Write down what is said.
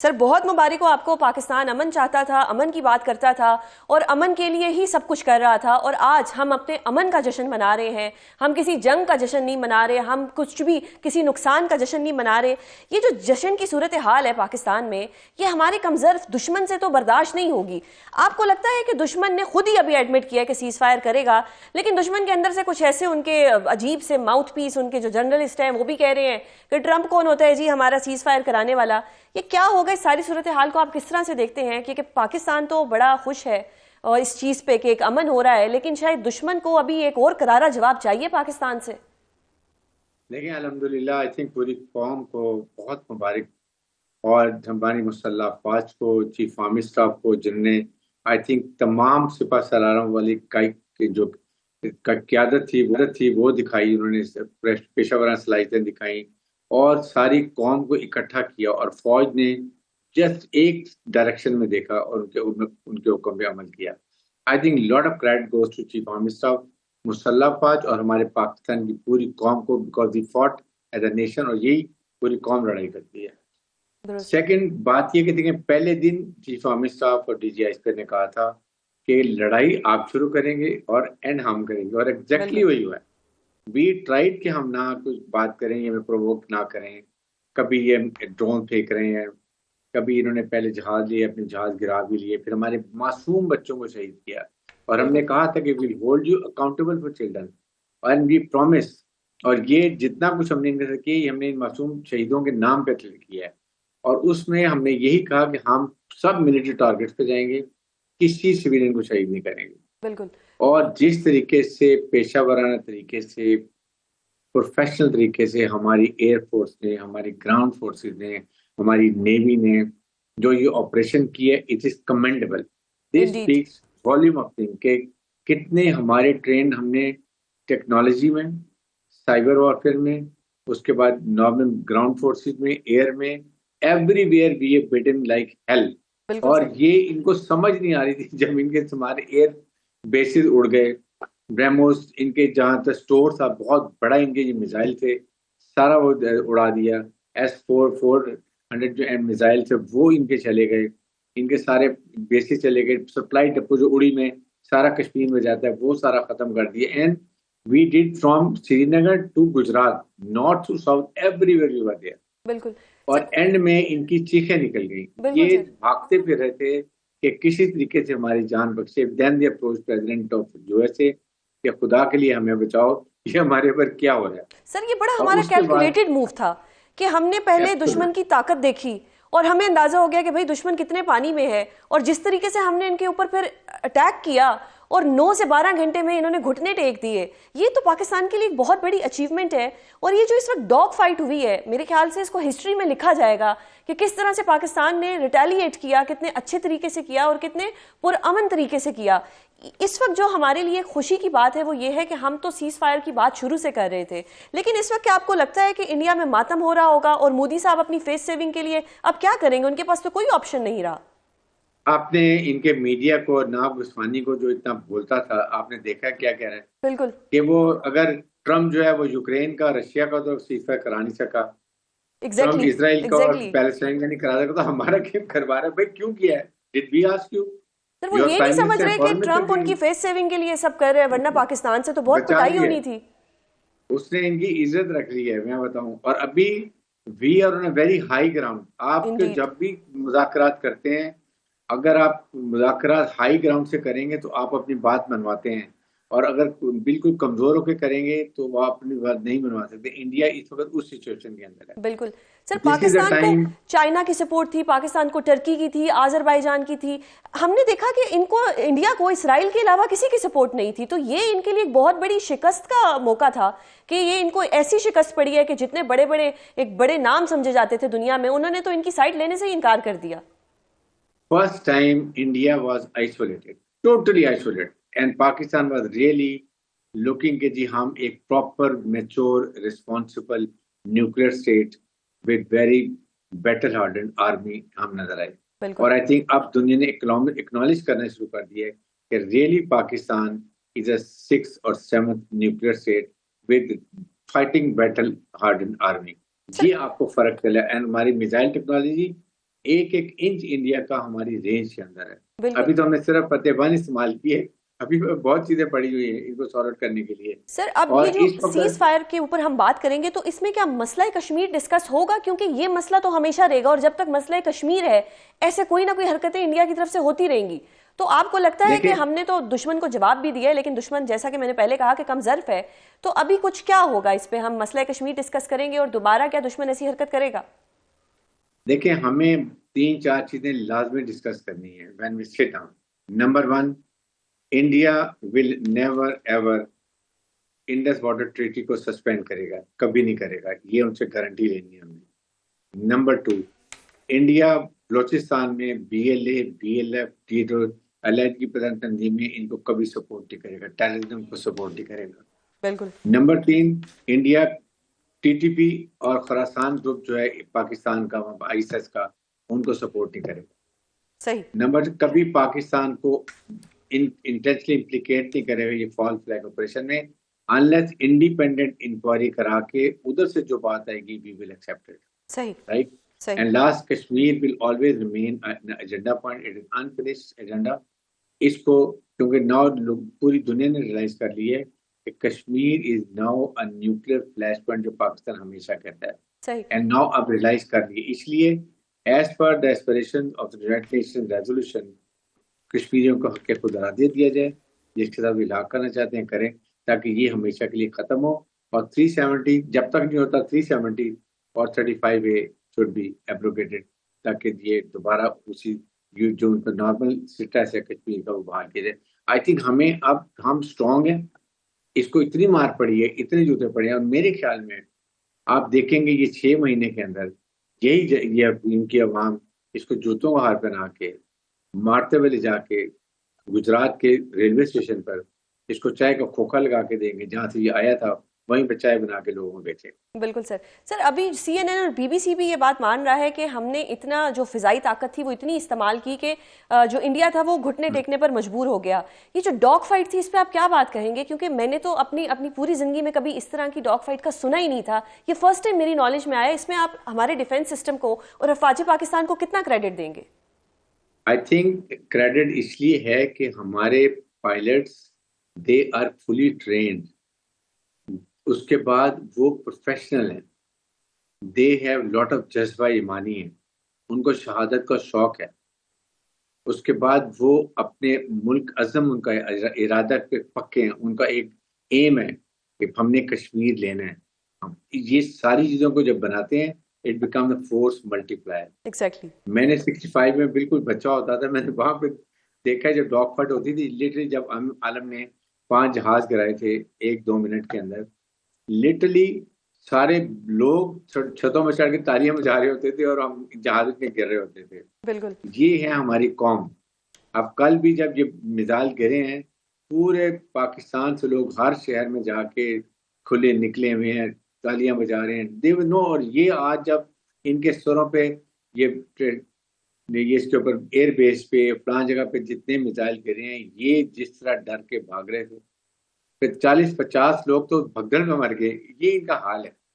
Sir बहुत मुबारक हो आपको। पाकिस्तान अमन चाहता था, अमन की बात करता था और अमन के लिए ही सब कुछ कर रहा था, और आज हम अपने अमन का जश्न मना रहे हैं। हम किसी जंग का जश्न नहीं मना रहे, हम कुछ भी किसी नुकसान का जश्न नहीं मना रहे। ये जो जश्न की सूरत हाल है पाकिस्तान में, ये हमारे कमजोर दुश्मन से तो बर्दाश्त नहीं होगी। आपको लगता है कि दुश्मन ने खुद ही अभी एडमिट किया कि सीज फायर करेगा, लेकिन दुश्मन के अंदर से कुछ ऐसे उनके अजीब से माउथ पीस, उनके जो जर्नलिस्ट हैं वो भी कह रहे हैं कि ट्रंप कौन होता है जी हमारा सीज फायर कराने वाला। ये क्या होगा? इस सारी सूरत हाल को आप किस तरह से देखते हैं? क्योंकि पाकिस्तान तो बड़ा खुश है और इस चीज पे कि एक अमन हो रहा है, लेकिन शायद दुश्मन को अभी एक और करारा जवाब चाहिए पाकिस्तान से। देखिए, अल्हम्दुलिल्लाह आई थिंक पूरी कौम को बहुत मुबारक, और हमारी मुसल्लह अफवाज को, चीफ आर्मी स्टाफ को, जिनने आई थिंक तमाम सिपह सलारों वाली काई की जो क्यादत थी वो दिखाई। उन्होंने पेशा वराना सलाहियतें दिखाई और सारी कौम को इकट्ठा किया, और फौज ने जस्ट एक डायरेक्शन में देखा और उनके हुक्म पे अमल किया। I think lot of credit goes to chief army staff, मुसल्लह अफवाज और हमारे पाकिस्तान की पूरी कौम को, because we fought as a nation, और यही पूरी कौम लड़ाई करती है। दुरुस्त। सेकंड बात ये कि देखिए, पहले दिन चीफ आर्मी स्टाफ और डीजीआईएसपी ने कहा था कि लड़ाई आप शुरू करेंगे और एंड हम करेंगे, और एग्जैक्टली बिल्कुल। वही हुआ है। वी ट्राइड कि हम ना कुछ बात करें, ये हमें प्रोवोक ना करें। कभी ये ड्रोन फेंक रहे हैं, कभी इन्होंने पहले जहाज लिए, अपने जहाज गिरा भी लिए, फिर हमारे मासूम बच्चों को शहीद किया। और हमने बिल्कुल। कहा था कि will hold you accountable for children, and we promise. और ये जितना कुछ हमने इनके साथ किया, ये हमने इन मासूम शहीदों के नाम पे किया है। और उसमें हमने यही कहा कि हम सब मिलिट्री टारगेट्स पे जाएंगे, किसी सिविलियन को शहीद नहीं करेंगे। बिल्कुल। और जिस तरीके से पेशा वराना तरीके से, प्रोफेशनल तरीके से हमारी एयरफोर्स ने, हमारी ग्राउंड फोर्सेस ने, हमारी नेवी ने जो ये ऑपरेशन किया, it is commendable. This Indeed. Speaks volume of thing के कितने हमारे ट्रेन हमने टेक्नोलॉजी में, साइबर वॉरफेयर में, उसके बाद नॉर्मल ग्राउंड फोर्सेस में, एयर में, everywhere we have beaten like hell. बिल्कुल और सर। ये इनको समझ नहीं आ रही थी जब इनके हमारे एयर बेसिस उड़ गए, ब्रह्मोस इनके जहाँ तक स्टोर था, बहुत बड़ा इनके जो मिसाइल थे, सारा वो उड़ा दिया। S-400 जो एम मिसाइल थे वो इनके चले गए, इनके सारे बेसिस चले गए। सप्लाई डिपो जो उड़ी में सारा कश्मीर में जाता है वो सारा खत्म कर दिया। And we did from Srinagar to Gujarat, north to south, everywhere we were there. बिल्कुल और सर। एंड में इनकी चीखें निकल गई। बिल्कुल ये सर। भागते फिर रहे थे कि किसी तरीके से हमारी जान बख्शे। Then they approach president of USA कि खुदा के लिए हमें बचाओ, ये हमारे ऊपर क्या हो रहा है। सर ये बड़ा और हमारा उसके बाद कैलकुलेटेड मूव था कि हमने पहले दुश्मन एब्सोल्यूट की ताकत देखी और हमें अंदाजा हो गया कि भाई दुश्मन कितने पानी में है, और जिस तरीके से हमने इनके ऊपर फिर अटैक किया और 9 से 12 घंटे में इन्होंने घुटने टेक दिए, ये तो पाकिस्तान के लिए एक बहुत बड़ी अचीवमेंट है। और ये जो इस वक्त डॉग फाइट हुई है, मेरे ख्याल से इसको हिस्ट्री में लिखा जाएगा कि किस तरह से पाकिस्तान ने रिटेलिएट किया, कितने अच्छे तरीके से किया और कितने पुरअमन तरीके से किया। इस वक्त जो हमारे लिए खुशी की बात है वो ये है कि हम तो सीज फायर की बात शुरू से कर रहे थे, लेकिन इस वक्त क्या आपको लगता है कि इंडिया में मातम हो रहा होगा और मोदी साहब अपनी फेस सेविंग के लिए अब क्या करेंगे? उनके पास तो कोई ऑप्शन नहीं रहा। आपने इनके मीडिया को, नवाब गसवानी को जो इतना बोलता था, आपने देखा क्या कह रहा है बिल्कुल। कि वो अगर ट्रम्प जो है वो यूक्रेन का, रशिया का तो सीजफायर करा नहीं सका, ट्रम्प एग्जैक्टली। इसराइल का और एग्जैक्टली। पैलेस्टाइन का नहीं करा सका, तो हमारा क्यों करवा रहा है भाई? क्यों किया है? Did we ask you? Sir वो योर ये नहीं प्राइम समझ मिनिस्टर रहे कि फॉरेन मिनिस्टर ट्रंप उनकी फेस सेविंग के लिए सब कर रहे हैं, वरना पाकिस्तान से तो बहुत बचा कुटाई ली है, होनी थी। उसने इनकी इज्जत रख ली है, मैं बताऊं। और अभी we are on a very high ground. आपके इंडीड। जब भी मुज़ाकरात करते हैं, अगर आप मुज़ाकरात हाई ग्राउंड से करेंगे तो आप अपनी बात मनवाते हैं, और अगर बिल्कुल कमजोर होकर करेंगे तो वो अपनी बात नहीं मनवा सकते। इंडिया इस वक्त उस सिचुएशन के अंदर है। बिल्कुल। Sir this is the Pakistan को टाइम। चाइना की सपोर्ट थी, पाकिस्तान को टर्की की थी, आजरबाईजान की थी। हमने देखा कि इनको, इंडिया को इसराइल के अलावा किसी की सपोर्ट नहीं थी, तो ये इनके लिए एक बहुत बड़ी शिकस्त का मौका था कि ये इनको ऐसी शिकस्त पड़ी है कि जितने बड़े बड़े एक बड़े नाम समझे जाते थे दुनिया में, उन्होंने तो इनकी साइड लेने से ही इनकार कर दिया। First time India was isolated, totally isolated, and Pakistan was really looking कि जी हम एक proper mature responsible nuclear state with very better hardened army हम नजर आए। बिल्कुल। और आई थिंक अब दुनिया ने एक्नॉलेज करना शुरू कर दिया है कि really Pakistan is a six और seventh nuclear state with fighting battle hardened army. Sir. ये आपको फर्क चला। एंड हमारी मिसाइल टेक्नोलॉजी एक एक इंच इंडिया का हमारी रेंज के अंदर है। बिल्कुल अभी तो हमने सिर्फ फतेहबान इस्तेमाल की है, अभी बहुत चीजें पड़ी हुई है इनको सॉर्ट आउट करने के लिए। सर, अब ये और जो इस सीज वक्त फायर के ऊपर हम बात करेंगे तो इसमें क्या मसला कश्मीर डिस्कस होगा? क्योंकि ये मसला तो हमेशा रहेगा और जब तक मसला कश्मीर है ऐसे कोई ना कोई हरकतें इंडिया की तरफ से होती रहेंगी। तो आपको लगता है कि देखिए हमने तो दुश्मन को जवाब भी दिया है, लेकिन दुश्मन जैसा कि मैंने पहले कहा कि कम ज़र्फ है, तो अभी कुछ क्या होगा इस पे? हम मसला कश्मीर डिस्कस करेंगे और दोबारा क्या दुश्मन ऐसी हरकत करेगा? देखिए, हमें तीन चार चीजें लाजमी डिस्कस करनी है when we sit down. Number one, India will never ever Indus water treaty को सस्पेंड करेगा, कभी नहीं करेगा, ये उनसे गारंटी लेनी है हमें। नंबर टू, इंडिया बलोचिस्तान में बीएलए, बीएलएफ, टीडो, अलाइड की प्रधान तंजीमें इनको कभी सपोर्ट नहीं करेगा, टेररिज्म को सपोर्ट नहीं करेगा। बिल्कुल नंबर तीन, इंडिया टीटीपी और खरासान ग्रुप जो है पाकिस्तान का, आईएसएस का, उनको सपोर्ट नहीं करेगा। सही। नंबर, कभी पाकिस्तान को इंटेंशनली इम्प्लीकेट नहीं करेगा ये फॉल फ्लैग ऑपरेशन में, अनलेस इंडिपेंडेंट इंक्वायरी करा के उधर से जो बात आएगी वी विल एक्सेप्ट इट, सही। राइट। सही। And last, Kashmir will always remain an agenda point, it is unfinished agenda. इसको क्योंकि नाउ पूरी दुनिया ने रियलाइज कर ली है कि Kashmir is now a nuclear flash point, जो पाकिस्तान हमेशा कहता है, सही। एंड नाउ अब रियलाइज कर लिए। इसलिए as per the aspiration of the United Nation resolution, कश्मीरियों को हक खुद अरा दे दिया जाए, जिसके साथ इलाहा करना चाहते हैं करें, ताकि ये हमेशा के लिए खत्म हो। और 370 जब तक नहीं होता, 370 और 35A शुड बी एब्रोगेटेड, ताकि ये दोबारा उसी जो उनका नॉर्मल स्टेटस है कश्मीर का वो बहाल किया जाए। आई थिंक हमें अब, हम स्ट्रांग हैं, इसको इतनी मार पड़ी है, इतने जूते पड़े हैं, और मेरे ख्याल में आप देखेंगे ये 6 महीने के अंदर ये इनकी अवाम इसको जूतों का हार पहना के मारते हुए ले जाके गुजरात के रेलवे स्टेशन पर इसको चाय का खोखा लगा के देंगे, जहां से ये आया था वहीं पर चाय बना के लोगों को बेचे। बिल्कुल सर। सर, अभी सीएनएन और बीबीसी भी ये बात मान रहा है कि हमने इतना जो फिजाई ताकत थी वो इतनी इस्तेमाल की कि जो इंडिया था वो घुटने टेकने पर मजबूर हो गया। ये जो डॉग फाइट थी इस पे आप क्या बात कहेंगे? क्योंकि मैंने तो अपनी अपनी पूरी जिंदगी में कभी इस तरह की डॉग फाइट का सुना ही नहीं था, ये फर्स्ट टाइम मेरी नॉलेज में आया। इसमें आप हमारे डिफेंस सिस्टम को और अफवाज पाकिस्तान को कितना क्रेडिट देंगे? आई थिंक क्रेडिट इसलिए है कि हमारे pilots, they are fully trained, उसके बाद वो प्रोफेशनल हैं, दे हैव लॉट ऑफ जज्बा ईमानी है, उनको शहादत का शौक है। उसके बाद वो अपने मुल्क अज़म, उनका इरादा पे पक्के हैं, उनका एक एम है कि हमने कश्मीर लेना है। हम ये सारी चीज़ों को जब बनाते हैं, it become the force multiplier. Exactly. मैंने 65 में बिल्कुल बच्चा होता था, मैंने वहां पे देखा है जब डॉग फाइट होती थी, लिटरली जब आलम ने 5 जहाज गिराए थे 1-2 मिनट के अंदर, लिटरली सारे लोग छतों में चढ़ के तालियां बजा रहे होते थे और हम जहाज में गिर रहे होते थे। बिल्कुल। ये है हमारी कौम। अब कल भी जब ये मिसाइल गिरे हैं, पूरे पाकिस्तान से लोग हर शहर में जाके खुले निकले हुए हैं, तालियां बजा रहे हैं, दे नो। और ये आज जब इनके स्तरों पे ये ये इसके ऊपर एयरबेस पे फलां जगह पे जितने मिसाइल गिरे हैं, ये जिस तरह डर के भाग रहे थे, फिर 40-50 लोग तो भगदड़ में मर गए, ये इनका हाल है।